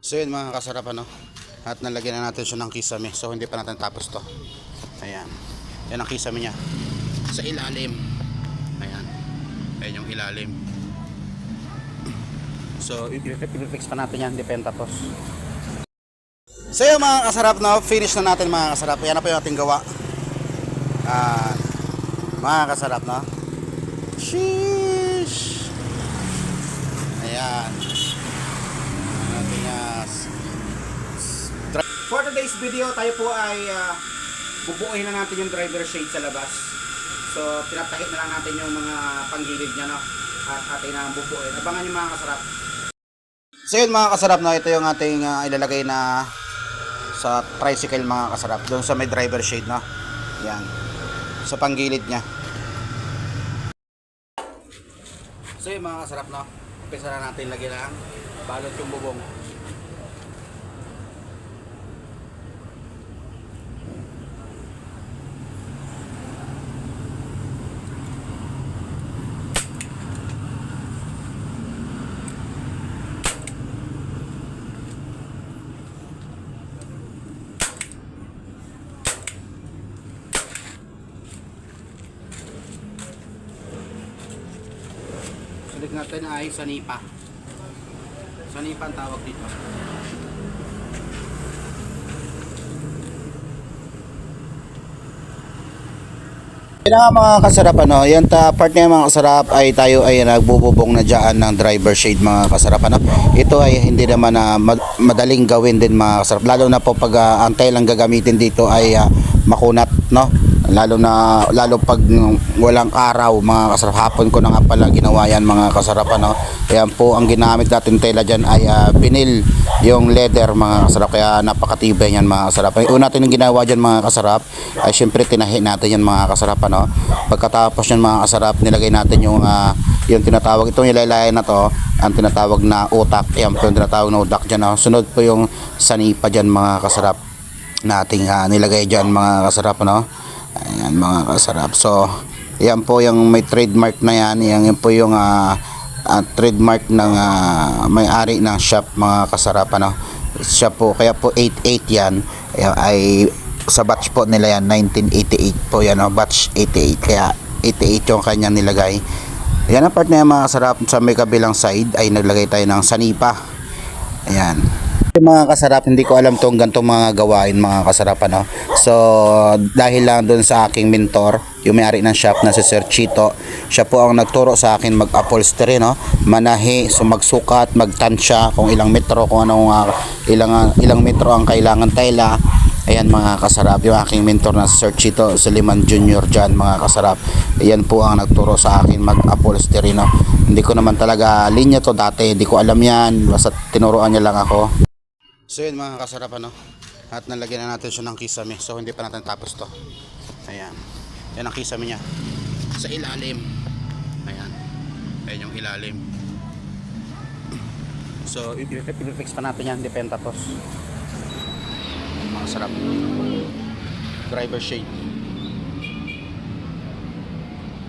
So yun mga kasarap ano. At nalagyan na natin siya ng kisame. So hindi pa natin tapos to. Ayan. Yan ang kisame niya. Sa ilalim. Ayan. Ayan yung ilalim. So i-fix pa natin yan. Hindi pa yan tapos. So yun mga kasarap no. Finish na natin mga kasarap. Yan na po yung ating gawa. Mga kasarap no. Sheesh. Ayan. For today's video, tayo po ay bubuuhin na natin yung driver shade sa labas. So, tinatahit na lang natin yung mga panggilid niya, no? At atin na bubuuhin. Abangan yung mga kasarap. So yun mga kasarap, no? Ito yung ating ilalagay na sa tricycle mga kasarap. Doon sa may driver shade, no? Yan. Sa panggilid niya. So yun mga kasarap, no? Umpisa na natin lagyan lang. Balot yung bubong. Sulit natin ay sanipa. Sanipa ang tawag dito. Yan nga mga kasarap ano, yan part na mga kasarap ay tayo ay nagbububong na dyan ng driver shade mga kasarap ano. Ito ay hindi naman madaling gawin din mga kasarap, lalo na po pag ang tile lang gagamitin dito ay makunat no. Lalo pag walang araw mga kasarap, hapon ko na nga pala ginawa yan mga kasarap ano. Ayan po ang ginamit natin tela dyan ay vinyl, yung leather mga kasarap, kaya napakatibay yan mga kasarap. Ang una natin yung ginawa dyan mga kasarap ay syempre tinahi natin yan mga kasarap ano. Pagkatapos yan mga kasarap, nilagay natin yung tinatawag, itong ilaylayan na to ang tinatawag na utak. Ayan po yung tinatawag na utak dyan no. Sunod po yung sanipa dyan mga kasarap nating nilagay dyan mga kasarap ano. Ayan mga kasarap. So yan po yung may trademark na yan. Yan po yung trademark ng may-ari ng shop mga kasarap ano. Siya po, kaya po 88 yan. Ay sa batch po nila yan 1988 po yan no? Batch 88, kaya 88 yung kanyang nilagay. Yan ang part na yan mga kasarap. Sa may kabilang side ay naglagay tayo ng sanipa. Ayan mga kasarap, hindi ko alam tong gantong mga gawain mga kasarap ano. So dahil lang doon sa aking mentor, yung may-ari ng shop na si Sir Chito, siya po ang nagturo sa akin mag-upholstery no, manahi, so magsukat, magtansya kung ilang metro, kung anong ilang metro ang kailangan tela. Ayan mga kasarap, yung aking mentor na Sir Chito Suliman Jr. dyan mga kasarap. Ayan po ang nagturo sa akin mag-upholstery no. Hindi ko naman talaga linya to dati, hindi ko alam yan, basta tinuruan niya lang ako. So yun mga kasarap ano. At nalagyan na natin siya ng kisame. So hindi pa natin tapos to. Ayan. Yan ang kisame niya. Sa ilalim. Ayan. Ayan yung ilalim. So i-fix pa natin yan. Hindi pa yan tapos. Mga kasarap. Driver shade.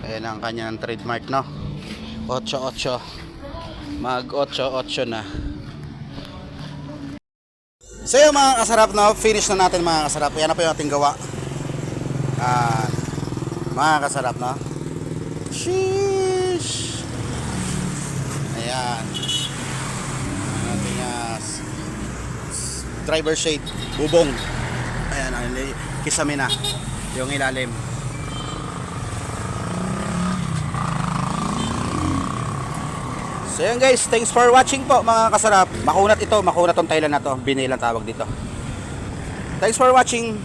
Ayan ang kanyang trademark no. 8-8. Mag 8-8 na. So yun mga kasarap no, finish na natin mga kasarap. Yan na po yung ating gawa. Mga kasarap no. Sheesh. Ayan. Ating driver shade, bubong. Ayan, kisame na yung ilalim. So yun guys, thanks for watching po mga kasarap. Makunat ito, makunat tong Thailand na to. Vinyl ang tawag dito. Thanks for watching.